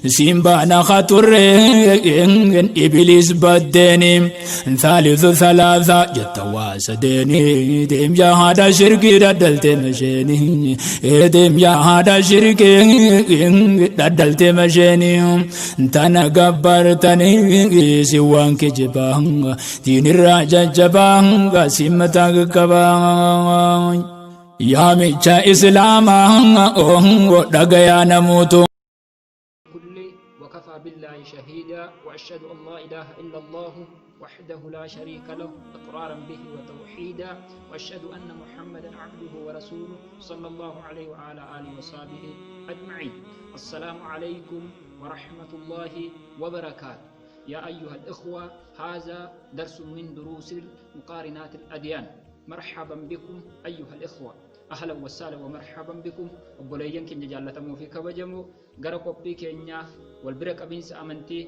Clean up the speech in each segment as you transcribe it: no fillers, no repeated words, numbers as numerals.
سيمبانا خطر إبليس بدني ثالث ثلاثة جتواسدني ديم يا هذا شركي ردلت مشيني ديم يا هذا شركي ردلت مشيني تنا قبرتني سوانك جبان دين الراجة جبان سيمتك كبان يا ميشا إسلاما ودقيا نموتو كل وكفى بالله شهيدا وأشهد أن لا إله إلا الله وحده لا شريك له إقرارا به وتوحيدا وأشهد أن محمدا عبده ورسوله صلى الله عليه وعلى آله وصحبه أجمعين. السلام عليكم ورحمة الله وبركاته. يا أيها الإخوة، هذا درس من دروس مقارنات الأديان. مرحبا بكم أيها الإخوة، أهلا وسهلا ومرحبا بكم. وبليين كن جالتمو في كبجمو غرقوبي كينيا والبرك أبينس أمنتي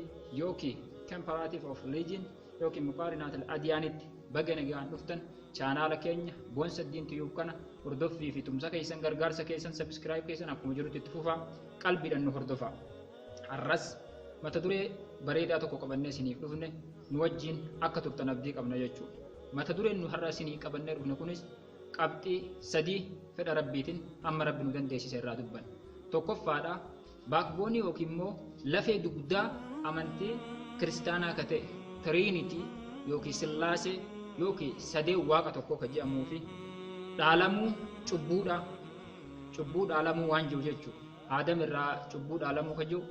يوكي comparative of religion يوكي مقارنات الأديان بغن جان نفتن channel كينيا بونس الدين تيوب كنا وردوف في تمسا كيسن غرغارسا كيسن سبسكرايب كيسن أكو مجرد تتفوفا قلبي لأنه هردوفا الرس ما تدري بريدة تكو قبلنا سنيف نفنه نوجين أكتب تنبديك أبنا يجو ما تدري إنه هرسيني قبلنا ربنا كونس qabxii sadii fedha rabbiitiin amma rabbi nu dandeessise irraa dubban. Tokkoffaadha baakboonii yookiin immoo lafee dugdaa amantii kiristaanaa ka ta'e tiriinitii yookiin sillaasee yookiin sadee waaqa tokkoo ka jedhamuu fi dhaalamuu cubbuu dhaalamuu waan jiru jechuudha. Aadam irraa cubbuu dhaalamuu ka jiru.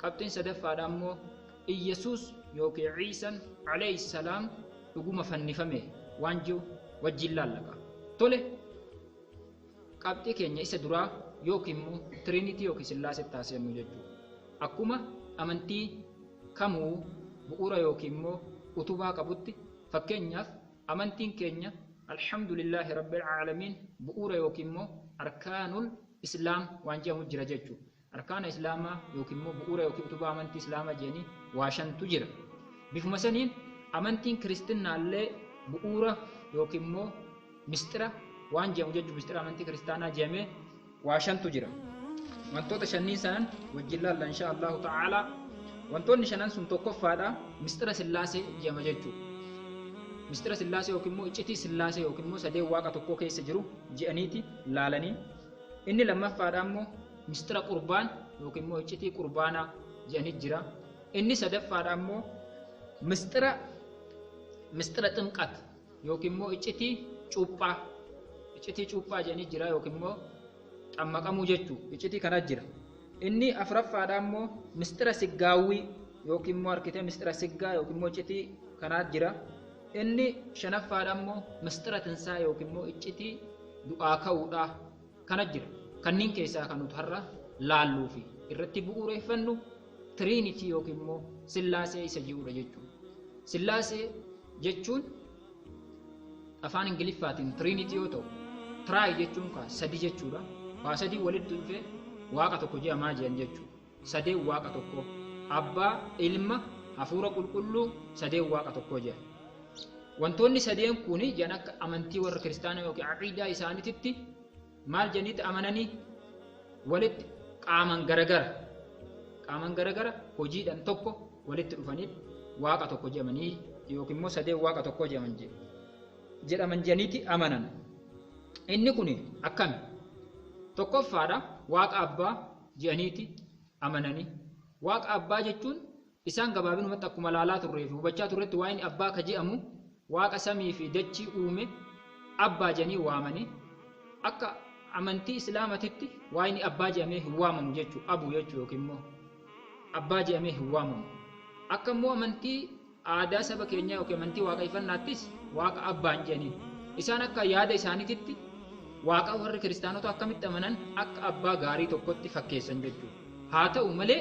Qabxiin sadaffaadha immoo Iyyesuus yookiin Ciisaan alayhi salaam dhuguma fannifame waan jiru wajjin laallaqa. Tole qabxii keenya isa duraa yookiin immoo tiriinitii yookiin sillaasee taasifamuu jechuudha. Akkuma amantii kamuu bu'uura yookiin immoo utubaa qabutti fakkeenyaaf amantiin keenya alhamdulillahi rabbil aalamiin bu'uura yookiin immoo arkaanul islaam waan jedhamu jira jechuudha. Arkaana islaamaa yookiin immoo bu'uura yookiin utubaa amantii islaamaa jedhanii waa shantu jira. Bifuma saniin amantiin kiristinnaallee bu'uura yookiin immoo mistira waan jedhamu jechuudha. Mistira amantii kiristaanaa jedhamee waa shantu jira. Wantoota shannii sanan wajjin laalla insha Allahu ta'ala. Wantoonni shanan sun tokkoffaadha mistira sillaasee jedhama jechuudha. Mistira sillaasee yookiin immoo iccitii sillaasee yookiin immoo sadee waaqa tokkoo keessa jiru jedhaniiti laalanii. Inni lammaffaadha immoo mistira qurbaan yookiin immoo iccitii qurbaanaa jedhanii jira. Inni sadaffaadha immoo mistira ximqat yookiin immoo iccitii cuuphaa jedhanii jira yookiin immoo xammaqamuu jechuudha. Iccitii kana jira. Inni afuraffaadha immoo mistira siggaawwii yookiin immoo harkitee mistira siggaa yookiin immoo iccitii kana jira. Inni shanaffaadha immoo mistira tinsaa yookiin immoo iccitii du'aa ka'uudha kana jira. Kanneen keessaa kan nuti har'a laalluu fi irratti bu'uureeffannu tiriinitii yookiin immoo sillaasee isa jiruudha jechuudha. Sillaasee jechuun afaan ingiliffaatiin tiriinitii yoo ta'u tiraay jechuun sadii jechuudha. Waa sadii walitti dhufee waaqa tokko jedhamaa jiran jechuudha. Sadee waaqa tokko abbaa ilma hafuura qulqulluu sadee waaqa tokko jedhan. Wantoonni sadeen kun jedhan akka amantii warra kiristaanaa yookiin aqiidaa isaaniitti maal jedhaniitti amananii walitti qaaman garagara hojiidhaan tokko walitti dhufanii waaqa tokko jedhamanii yookiin immoo sadee waaqa tokko jedhaman jedhaniitti amanan. Inni kun akkami? Tokkoffaadha waaqa abbaa jedhaniitti amananii. Waaqa abbaa jechuun isaan gabaabinumatti akkuma laalaa turree fi hubachaa turretti waa'een abbaa ka jedhamu waaqa samii fi dachii uume abbaa jedhanii waamanii akka amantii islaamatitti waa'een abbaa jedhamee hin waamamu jechuudha. Abuu jechuudha yookiin immoo abbaa jedhamee hin waamamu. Akka immoo amantii aadaa saba keenyaa yookiin amantii waaqeffannaattis waaqa abbaan jedhanii. Isaan akka yaada isaaniitti waaqa warri kiristaanota akkamitti amanan akka abbaa gaarii tokkotti fakkeessan jechuudha. Haa ta'u malee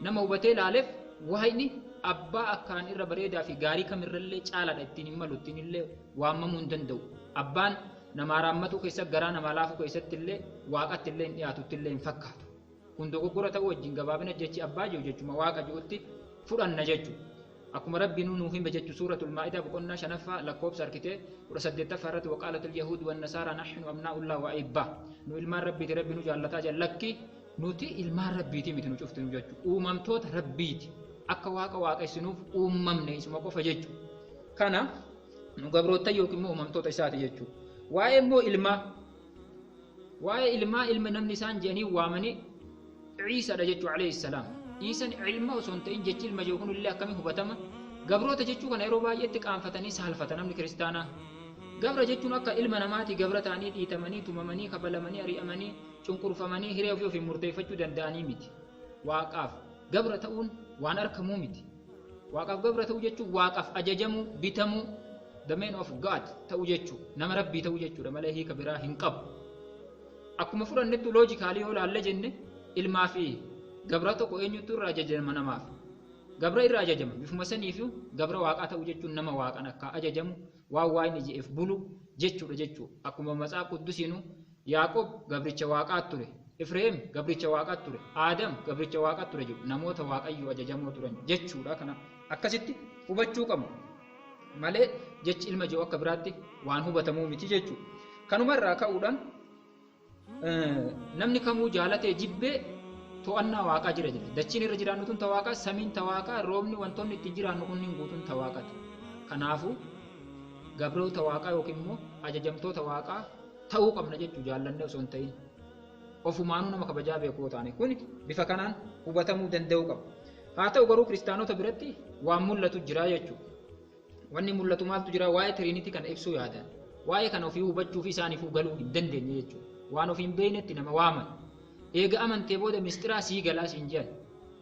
nama hubatee ilaaleef waa'ini abbaa akkaan irra bareedaa fi gaarii kamirrallee caalaadha ittiin hin malu ittiin illee waamamuu hin danda'u. Abbaan nama raammatuu keessatti garaa nama laafuu keessatti illee waaqatti illee hin dhiyaatutti illee hin fakkaatu. Kun dogoggora ta'uu wajjin gabaabina jechi abbaa jiru jechuudha waaqa jirutti fudhanna jechuudha. Akkuma rabbiin nuuf hime jechuudha suuratul maa'idaa boqonnaa shanaffaa lakkoofsa harkitee 18ffaa irratti waqaalatul yahuud wan nasaara nahnu abnaa'ullahi wa ahibbaa. Nu ilmaan rabbiiti rabbi nu jaallataa jallakki nuti ilmaan rabbiiti miti nu cuftinu jechuudha. Uumamtoota rabbiiti. Akka waaqa waaqessinuuf uumamne isuma qofa jechuudha. Kana nu gabroota yookiin immoo uumamtoota isaati jechuudha. Waa'ee immoo ilma namni isaan jedhanii waamanii Ciisaadha jechuudha alayhi salaam. Ciisaan ilma osoo hin ta'in jechi ilma jedhu kunillee akkamiin hubatama? Gabroota jechuu kana yeroo baay'eetti qaanfatanii saalfata namni kiristaanaa. Gabra jechuun akka ilma namaati gabra ta'anii dhiitamanii tumamanii kabalamanii ari'amanii cunqurfamanii hiree ofii ofiin murteeffachuu danda'anii miti. Waaqaaf gabra ta'uun waan argamuu miti. Waaqaaf gabra ta'uu jechuun waaqaaf ajajamuu bitamuu the man of God ta'uu jechuudha. Nama rabbii ta'uu jechuudha malee hiika biraa hin qabu. Akkuma fudhannetti loojikaalii yoo laalle jenne ilmaa fi gabra tokko eenyutu irraa ajajama namaaf? Gabra irraa ajajama. Bifuma saniifu gabra waaqaa ta'uu jechuun nama waaqan akka ajajamu waan inni je'eef bulu jechuudha jechuudha. Akkuma matsaaf quddusiinu Yaaqoob gabricha waaqaa ture. Efreem gabricha waaqaa ture. Aadam gabricha waaqaa ture jedhu namoota waaqayyoo ajajamoo turan jechuudha. Kana akkasitti hubachuu qabna. Malee jechi ilma jedhu akka biraatti waan hubatamuu miti jechuudha. Kanumarraa ka'uudhaan namni kamuu jaalatee jibbee to'annaa waaqaa jira. Dachiin irra jiraannu tun tawaaqa, samiin tawaaqa, roobni wantoonni ittiin jiraannu kunniin guutuun tawaaqati. Kanaafuu gabroota waaqaa yookiin immoo ajajamtoota waaqaa ta'uu qabna jechuu jaallannee osoo hin ta'in. Ofumaanuu nama kabajaa beekuu taane kun bifa kanaan hubatamuu danda'uu qaba. Haa ta'u garuu kiristaanota biratti waan mul'atu jira jechuudha. Wanni mul'atu maaltu jira? Waa'ee tiriinitii kana ibsuu yaadan. Waa'ee kana ofii hubachuu fi isaaniif galuu hin dandeenye jechuudha. Waan ofii hin beeknetti nama waaman. Eega amantee booda mistiraa sii galaa siin jedhan.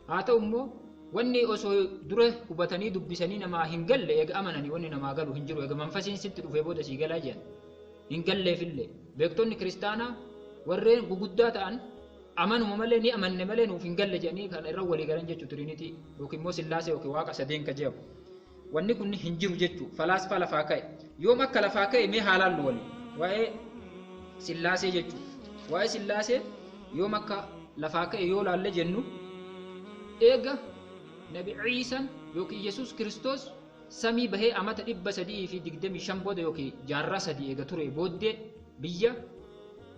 Haa ta'u immoo wanni osoo dura hubatanii dubbisanii namaa hin galle eega amananii wanni namaa galu hin jiru. Eega manfasiin sitti dhufee booda sii galaa jedhan. Hin galleefillee. Beektonni kiristaanaa warreen guguddaa ta'an amanuma malee ni amanne malee nuuf hin galle jedhanii kan irra walii galan jechuu tiriinitii yookiin immoo sillaasee yookiin waaqa sadeen ka jedhamu. Wanni kun hin jiru jechuu falaasfaa lafaa ka'e. Yoom akka lafaa ka'e mee haalaan nu waliin. Waa'ee sillaasee jechuu. Waa'ee sillaasee yoom akka lafaa ka'e yoo laalle jennu eega nabi Ciisaan yookiin Yesuus Kiristoos samii bahee amata 325 booda yookiin jaarraa 3 eega ture booddee biyya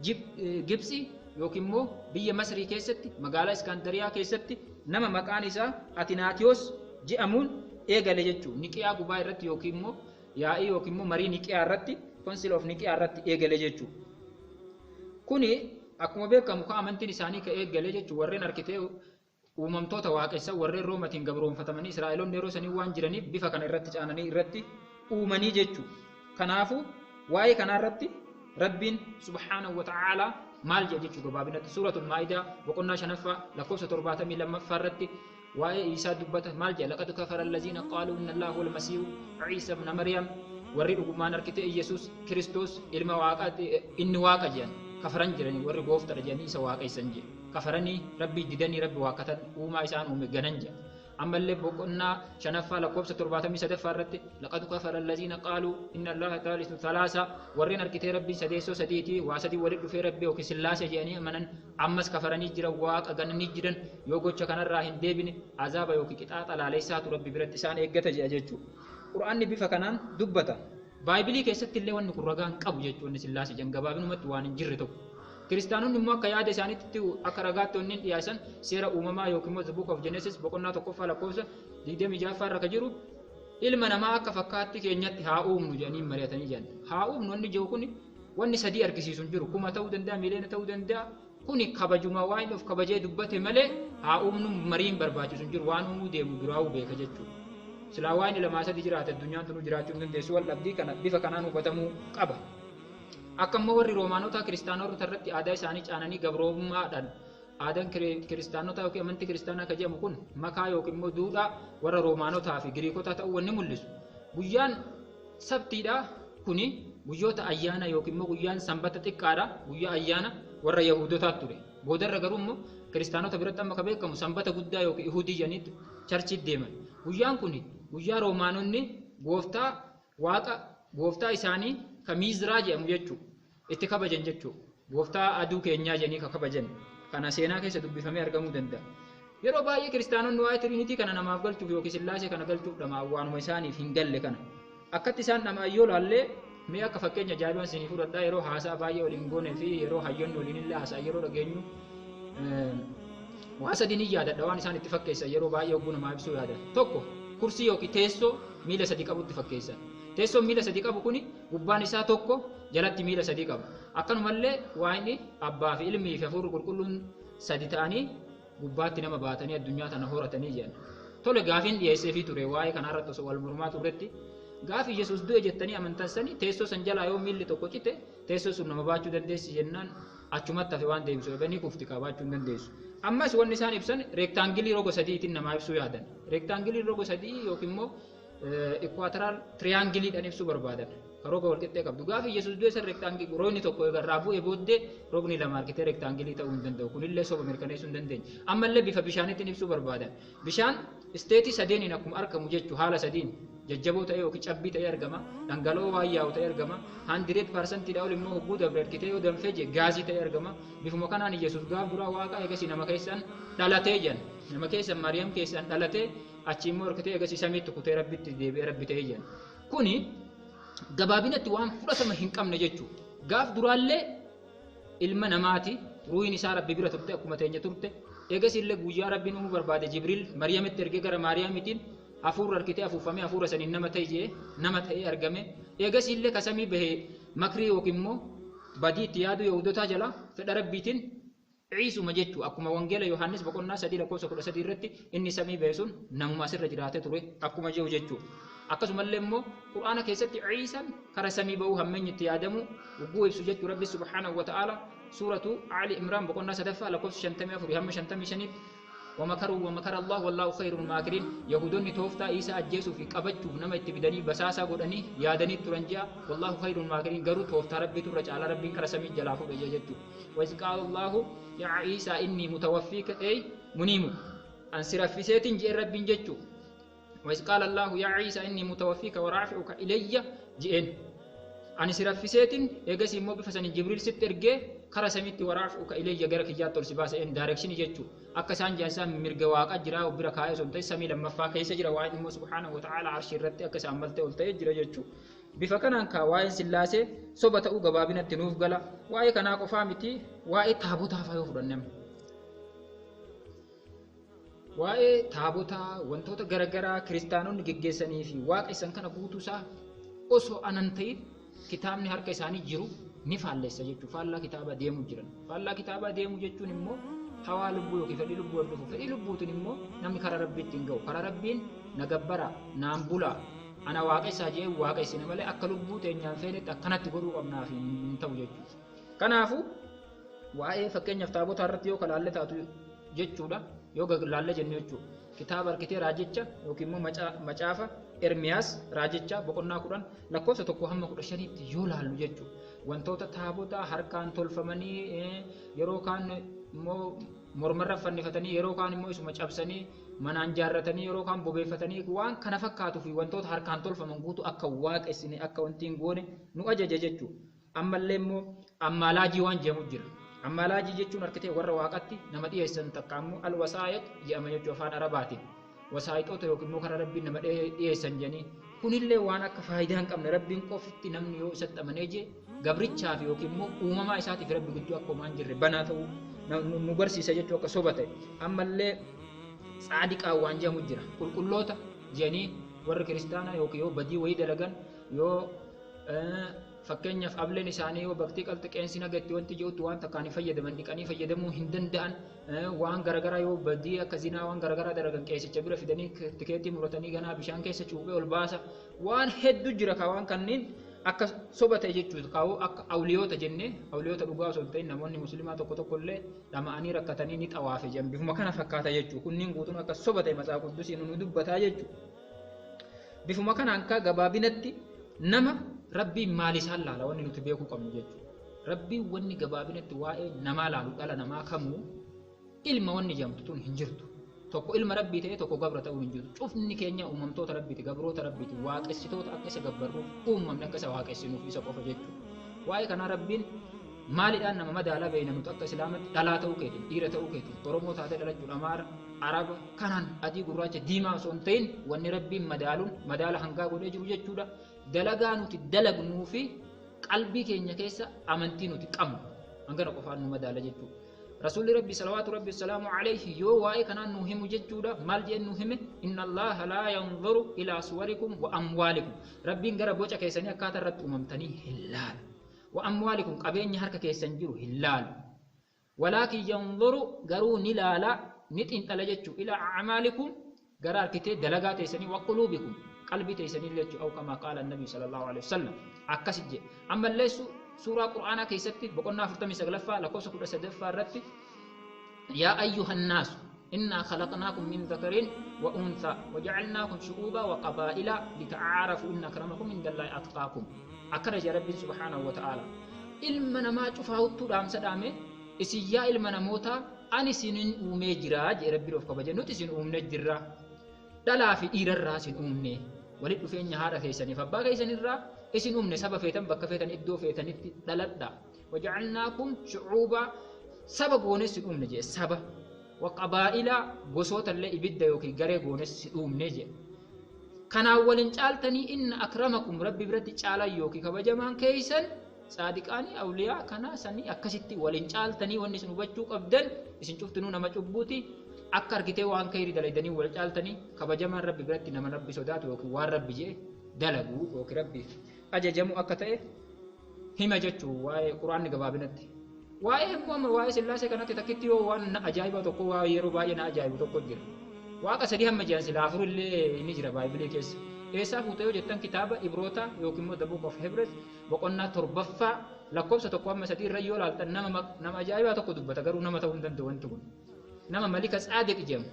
Gibsi yookiin immoo biyya Masrii keessatti magaalaa Iskandariyaa keessatti nama maqaan isaa Atinaatiyoos jedhamuun eegale jechuudha. Niqiyaa gubaa irratti yookiin immoo yaa'ii yookiin immoo marii Niqiyaa irratti Council of Niqiyaa irratti eegale jechuudha. Kuni akkuma beekamu ka amantiin isaanii ka eegale jechuudha. Warreen arkitee uumamtoota waaqessan warreen Roomatiin gabroonfatamanii Israa'eloonni yeroo sanii waan jiraniif bifa kana irratti caananii irratti uumanii jechuudha. Kanaafuu waa'ee kanaa irratti Rabbiin subhaanahu wa ta'ala maal jedha jechuudha gabaabinatti suuratul Maa'idaa boqonnaa 5 lakkoofsa 72 irratti waa'ee Iisaa dubbata maal jedha laqad kafara allaziina qaaluu inna Allaaha huwal masiihu Ciisaa ibna Maryam warri dhugumaan arkitee Yesuus Kiristoos ilma waaqaati inni waaqa jedhan kafaran jiranii warri gooftadha jedhanii isa waaqessan jedhe kafaranii rabbii didanii rabbi waaqatan uumaa isaan uume ganan jedha. Ammallee boqonnaa 5 lakkoofsa 73 irratti laqad kafara allaziina qaaluu inna Allaaha thaalithu thalaasa warreen arkitee rabbii sadeessoo sadiiti waa sadii walitti dhufee rabbii yookiin sillaasee jedhanii amanan ammas kafaranii jiran waaqa gananii jiran yoo gocha kanarraa hin deebine azaaba yookiin qixaaxa laaleessaatu rabbi biratti isaan eeggata jedha jechuudha. Qur'aanni bifa kanaan dubbata. Baayibilii keessatti illee wanni kun ragaan qabu jechuudha sillaasee jedhan gabaabinumatti waan hin jirre tokko. Kiristaanonni immoo akka yaada isaaniitti akka ragaatti onni dhiyaasan seera uumamaa yookiin immoo the book of Genesis boqonnaa 1 lakkoofsa 26 irra ka jiru ilma namaa akka fakkaatti keenyatti haa uumnu jedhanii mari'atanii jiran. Haa uumnu wanni jiru kun wanni sadii argisiisu hin jiru. Kuma ta'uu danda'a, miliyoona ta'uu danda'a. Kuni kabajuma waan of kabajee dubbate malee haa uumnu mariin barbaachisu hin jiru. Waan uumuu deemu duraa'uu beeka jechuudha. Silaa waan lamaa sadii jiraate addunyaan tunu jiraachuu hin dandeessu. Wal dhabdii kana bifa kanaan hubatamuu qaba. Akka immoo warri Roomaanota kiristaanota irratti aadaa isaanii caananii gabroommaadhaan aadaan kiristaanota yookiin amantii kiristaanaa ka jedhamu kun makaa yookiin immoo duudhaa warra Roomaanotaa fi Giriikota ta'uu wanni mul'isu. Guyyaan sabtiidhaa kuni guyyoota ayyaana yookiin immoo guyyaan sanbata xiqqaadha. Guyyaa ayyaana warra Yahuudotaa ture. Boodarra garuu immoo kiristaanota biratti amma ka beekamu sanbata guddaa yookiin Ihudii jedhaniitu charchiitti deeman. Guyyaan kuni guyyaa Roomaanonni gooftaa isaanii ka Miizraa jedhamu jechuudha. Itti kabajan jechuudha. Gooftaa aduu keenyaa jedhanii ka kabajan. Kana seenaa keessa dubbifamee argamuu danda'a. Yeroo baay'ee kiristaanonni waa'ee tiriinitii kana namaaf galchuuf yookiin sillaasee kana galchuuf dhamaa waanuma isaaniif hin galle kana. Akkatti isaan dhamaa yoo laallee mee akka fakkeenya ajaa'ibaan isinii fudhadhaa yeroo haasaa baay'ee waliin goonee fi yeroo hayyoonni waliin illee haasaa yeroo dhageenyu waa sadii ni yaadadha waan isaan itti fakkeessan yeroo baay'ee hogguu namaa ibsuu yaadan. Tokko kursii yookiin teessoo miila sadii qabutti fakkeessan. Teessoon miila sadii qabu kuni gubbaan isaa tokko jalatti miila sadii qaba. Akkanumallee waa'inni abbaa fi ilmii fi hafuurri qulqulluun sadi ta'anii gubbaatti nama baatanii addunyaa tana horatanii jiran. Tole gaafiin dhiyeesseefii ture waa'ee kanarratti osoo wal mormaa turretti gaafii Yesuus du'e jettanii amantan sani teessoo san jalaa yoo miilli tokko cite teessoo sun nama baachuu dandeessi jennaan achumatti hafe waan deebisu eeganii kufti qabaachuu hin dandeessu. Ammas wanni isaan ibsan reektaangilii roga sadiitiin namaa ibsuu yaadan. Reektaangilii roga sadii yookiin immoo ikwaataraal tiriyaangiliidhaan ibsuu barbaadan. Roga wal qixxee qabdu. Gaafii Yesuus du'e san reektaangilii roogni tokko irraa bu'ee booddee roogni lama argitee reektaangilii ta'uu hin danda'u. Kunillee soba mirkaneessuu hin dandeenye. Ammallee bifa bishaaniitiin ibsuu barbaadan. Bishaan isteetii sadeeniin akkuma argamu jechuu haala sadiin jajjaboo ta'ee yookiin cabbii ta'ee argama. Dhangala'oo waan yaa'u ta'ee argama. 100% ol immoo hogguu dabre argitee yoo danfee je gaazii ta'ee argama. Bifuma kanaan Yesuus gaaf duraa waaqa eegasii nama keessaan dhalatee jiran. Nama keessan Maariyaam keessaan dhalatee achi immoo argitee eegasii samiitti kutee rabbitti deebi'ee rabbi ta'ee jiran. Kuni gabaabinatti waan fudhatama hin qabne jechuudha. Gaaf duraallee ilma namaati ruuhin isaa rabbi bira turte akkuma teenya turte. Eegasii illee guyyaa rabbiin uumuu barbaade Jibriil Maariyaamitti ergee gara Maariyaamitiin hafuurri argitee afuufamee hafuura saniin nama ta'ee argame. Eegasii illee kasamii bahee makrii yookiin immoo badii itti yaadu Yahudotaa jala fedha rabbiitiin ciisuma jechuudha. Akkuma wangeela Yohaannis boqonnaa 3:13 irratti inni samii bahee sun namuma asirra jiraatee ture akkuma jiru jechuudha. Akkasumallee immoo Qur'aana keessatti Ciisaan kara samii bahuu hammeenyi itti yaadamu ugguu ibsu jechuu Rabbi subhaanahu wa ta'ala suuratu Ali Imraan boqonnaa 3 lakkoofsa 54 hamma 55 ومكروا ومكر الله والله خير الماكرين يهودون توفتا عيسى أجيسو في قبجو نما اتبدني بساسا قدني يادني ترنجا والله خير الماكرين قروا توفتا ربي ترج على ربي كرسمي جلافو بجاجتو وإذ قال الله يا عيسى إني متوفيك أي منيم أنصرف في سيتين جئ ربي جتو وإذ قال الله يا عيسى إني متوفيك ورافعك إلي جئن أنصرف في سيتين يجسي مو بفسن جبريل ست إرجع كرسميت ورافعك إلي جرك جات ترسباس إن دايركشن جتو أكسان جالسان مرجواك أجرا وبركاية سنتي سمي لما فاك يسجر واحد مو سبحانه وتعالى عرش الرت أكسان ملته قلته يجرا جتو بفكنا أنك واي سلاسة صبت أو جبابنا تنوف جلا واي كنا كفامتي واي تابوتها فيوفرنم واي تابوتها وانتوتا غرغرا كريستيانون جيجسني في واقع إسان كنا بوتوسا أسو أننتي كتابني هر كيساني جرو نفعل سجدت فالله كتابة ديمو جرن فالله كتابة ديمو جتو نمو هوا لبو يوكي فدي لبو يردفو فدي لبو تنمو نمي كرا ربي تنغو كرا ربين نغبرا نامبولا أنا واقع ساجي واقع سينمالي أكا لبو تنيان فينت أكنا تقرو أبنا في نتو جتو كنافو واقع فكين يفتابو تارت يو كلالة تاتو جتو دا يو لالة جنو جتو كتاب الكتير راجتشا يوكي مو مچافا إرمياس راجتشا بقرنا قرآن لكوسة تقو هم قرآن شريط يو لالو جتو wantoota taabota harkaan tolfamanii yeroo kaan immoo mormarra fannifatanii yeroo kaan immoo isuma cabsanii manaan jaarratanii yeroo kaan bobeeffatanii waan kana fakkaatuu fi wantoota harkaan tolfaman guutu akka waaqessine akka wanti hin goone nu ajaja jechuudha. Ammallee immoo ammaalaajii waan jedhamu jira. Ammaalaajii jechuun harkitee warra waaqatti nama dhiyeessan takka immoo alwasaayiq jedhama jechuu afaan arabaatiin. Wasaayixoota yookiin immoo karaa rabbiin nama dhiyeessan jedhanii kunillee waan akka faayidaa hin qabne rabbiin qofitti namni yoo isatti amanee jee gabrichaaf yookiin immoo uumamaa isaatiif rabbi gidduu akka homaan jirre banaa ta'uu nu barsiisa jechuu akka soba ta'e. Ammallee saadiqaa waan jedhamu jira qulqulloota jedhanii warri kiristaanaa yookiin yoo badii wayii dalagan yoo fakkeenyaaf ableen isaanii yoo baktii qalxiqeensi nagatti wanti jedhutti waan takkaan fayyadaman dhiqanii fayyadamuu hin danda'an waan garagaraa yoo badii akka zinaa waan garagaraa dalagan qeessicha bira fidanii tikeetii muratanii ganaa bishaan keessa cuuphee ol baasa waan hedduu jira ka waan kanneen akka soba ta'e jechuudha kaa'u akka awliyoota jennee awliyoota dhugaa osoo ta'in namoonni musliimaa tokko tokko illee dhama'anii rakkatanii ni xawaafe jedhan bifuma kana fakkaata jechuudha kunniin guutuun akka soba ta'e matsaaf quddusiin nu dubbataa jechuudha bifuma kana akka gabaabinatti nama rabbiin maal isaan laala wanni nuti beekuu qabnu jechuudha rabbiin wanni gabaabinatti waa'ee namaa laalu dhala namaa kamuu ilma wanni jedhamtu tun hin jirtu tokko ilma rabbii ta'e tokko gabra ta'uu hin jirtu cufni keenya uumamtoota rabbiiti gabroota rabbiiti waaqessitoota akka isa gabbarruuf uumamni akka isa waaqessinuuf isa qofa jechuudha waa'ee kanaa rabbiin maaliidhaan nama madaalaa beeyna nuti akka islaamatti dhalaa ta'uu keetiin dhiira ta'uu keetiin oromoo taatee dhalachuudha amaara araba kanaan adii gurraacha diimaa osoo hin ta'in wanni rabbiin madaaluun madaala hangaa godhee jiru jechuudha dalagaa nuti dalagnuu fi qalbii keenya keessa amantii nuti qabnu hangana qofaan nu madaala jechuudha رسول ربي صلوات ربي السلام عليه يو واي كان نوهم جدودا مال جن نوهم إن الله لا ينظر إلى صوركم وأموالكم ربي نجرب وجهك كيسني كاترت أممتني هلال وأموالكم قبين يهرك كيسنجرو هلال ولكن ينظر قرو نلالا نت إن تلجتشو إلى أعمالكم قرار كتير دلقات يسني وقلوبكم قلبي تيسني لجتشو أو كما قال النبي صلى الله عليه وسلم أكسج أما الليس سورة قرآن كيستي بقولنا فرتمي سغلفا لكوس كل سدفا رتي يا أيها الناس إنا خلقناكم من ذكر وأنثى وجعلناكم شعوبا وقبائل لتعارفوا إن أكرمكم عند الله أتقاكم أكرج ربي سبحانه وتعالى إلمنا ما تشوفه تدام سدامه إسيا إلمنا موتا أني سنين أمي جراج ربي رفق بجنوت سن أمنا جرا دلا في إير الراس أمني ولد فين نهار كيسني فبا كيسني الرا إسن أمني سبا فيتن بك فيتن إدو فيتن دلدا وجعلناكم شعوبا سبا غونس أمني جي سبا وقبائل غصوت اللي إبدا يوكي غري غونس أمني جي كان أولين چالتني إن أكرمكم ربي برد چالا يوكي كبجمان كيسن صادقاني أولياء كان سني أكسيتي ولين چالتني ونسن بچوك أبدن إسن شفتنو نما چبوتي أكار كتير وان كيري دلائدني والچالتني كبجمان ربي برد نما ربي صدات يوكي وان ربي جي دلقو يوكي ربي أججمو أكتئ هما جچو واي قرآن نقبابنتي واي هم واي سلاسة كانت تكتيو وان أجايبا تقو واي يرو باي نا أجايبا تقو جر واقع سدي هم جانس لافر اللي نجرا بايبلي كيس إيسا فوتيو جتن كتابة إبروتا يوكيمو The Book of Hebrews بقولنا تربفا لكوبسة تقوم مساتير ريول على نما أجايبا تقو دبتا غرو نما تهندن دوان تقول نما ملك صادق جم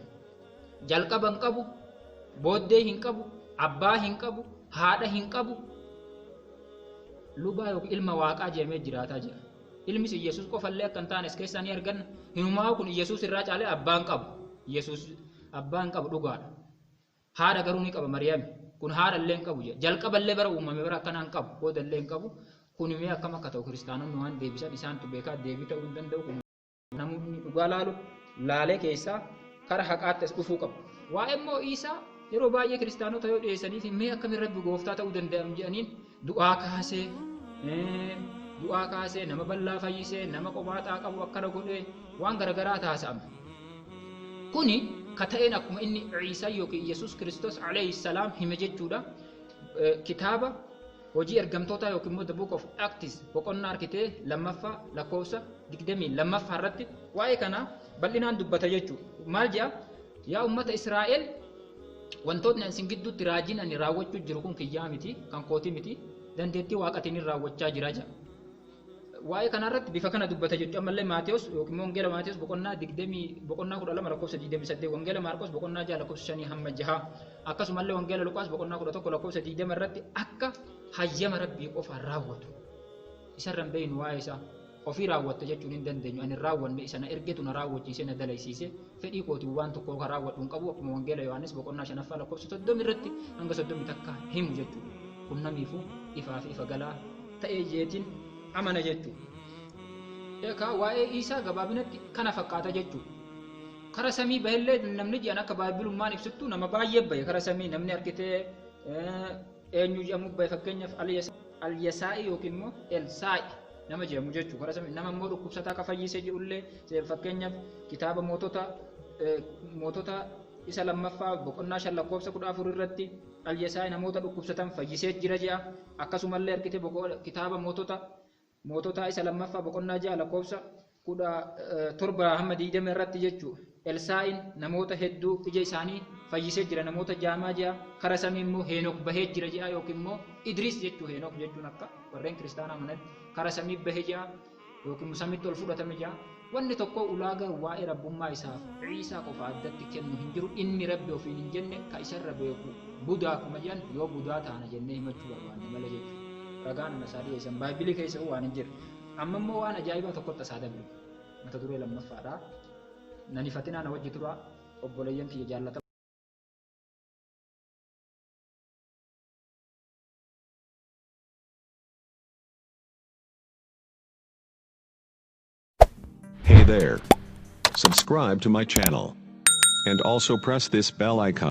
جلقا بنقبو بودي هنقبو أبا هنقبو هذا هنقبو لبا يوك إلما واقع جميع جراتا جا إلمي سي يسوس قف اللي كنتان اسكيساني أرغن هنما كن يسوس الراج عليه أبان قبو يسوس أبان قبو دوغان هذا غروني قبو مريم كن هذا اللي قبو جا جل قبل اللي برا أمم برا كنان قبو بود اللي قبو كن ميا كما كتو كريستانو نوان ديبسا نسان تبكا ديبتا وندن دو كن نموني دوغالالو لالي كيسا كار حقات تسكفو قبو وإمو إيسا yeroo baay'ee kiristaanota yoo dhiyeessaniif mee akkamiin rabbi gooftaa ta'uu danda'am jedhaniin du'aa kaasee nama bal'aa fayyisee nama qophaa'aa qabu akkana godhee waan garagaraa taasifama. Kuni ka ta'een akkuma inni Ciisaa yookiin Yesuus Kiristoos alayhi salaam hime jechuudha. Kitaaba hojii ergamtootaa yookiin immoo The Book of Acts boqonnaa arkitee lammaffaa lakkoofsa 22 irratti waa'ee kana bal'inaan dubbata jechuudha. Maal jedha? Yaa ummata Israa'el wantootni isin gidduutti raajiin ani raawwachuu jiru kun kiyyaa miti kan kooti miti dandeettii waaqatiin raawwachaa jira jedha. Waa'ee kanarratti bifa kana dubbata jechuudha. Ammallee Maatiyos yookiin Wangeela Maatiyos boqonnaa 12 lakkoofsa 28 Wangeela Maarqos boqonnaa 6 lakkoofsa 5 hamma 6 akkasumallee Wangeela Luqaas boqonnaa 11 lakkoofsa 20 irratti akka hayyama rabbii qofaan raawwatu isarran beeynu waa'ee isaa ofii raawwatta jechuun hin dandeenyu ani raawwanne isa na ergetu na raawwachiise na dalaysiise fedhii kooti waan tokko ka raawwadhu hin qabu akkuma Wangeela Yohaannis boqonnaa 5 lakkoofsa 30 irratti hanga 30 takka himu jechuudha. Kun namiifuu ifaa fi ifa galaa ta'ee jeetiin amana jechuudha. Egaa waa'ee Iisaa gabaabinatti kana fakkaata jechuudha. Kara samii bahillee namni ji'an akka Baabilummaan ibsittu nama baay'ee bahe kara samii namni argitee eenyu jedhamu bahe fakkeenyaaf Al-Yasaa'i yookiin immoo Elsaa'i nama jedhamu jechuudha. Kara samii nama immoo dhukkubsataa akka fayyisee jedhullee fakkeenyaaf kitaaba mootota isa lammaffaa boqonnaa 5 lakkoofsa 14 irratti Al-Yasaa'i namoota dhukkubsatan fayyisee jira jedha. Akkasumallee argitee kitaaba mootota isa lammaffaa boqonnaa 6 lakkoofsa 17 hamma 20 irratti jechuudha. Elsaa'in namoota hedduu ija isaanii fayyisee jira namoota jaamaa jedha. Kara samii immoo Heenok bahee jira jedha yookiin immoo Idris jechuudha. Heenok jechuun akka warreen kiristaanaa amanatti kara samii bahee jedha yookiin samiitti ol fudhatame jedha. Wanni tokko ulaagaa waa'ee rabbummaa isaaf Ciisaa qofa addatti kennu hin jiru. Inni rabbi ofiin hin jenne ka isarra beeku budaa akkuma jedhan yoo budaa taana jennee himachuu barbaanne malee jechuudha. Ragaan nasaa dhiyeessan Baayibilii keessa waan hin jirre. Amma immoo waan ajaa'ibaa tokkotti asaa dabalu. Mata duree lammaffaadha. Nani fatinaa na wajji tura obboleeyyan kiyya jaallatamu. Hey there. Subscribe to my channel. And also press this bell icon.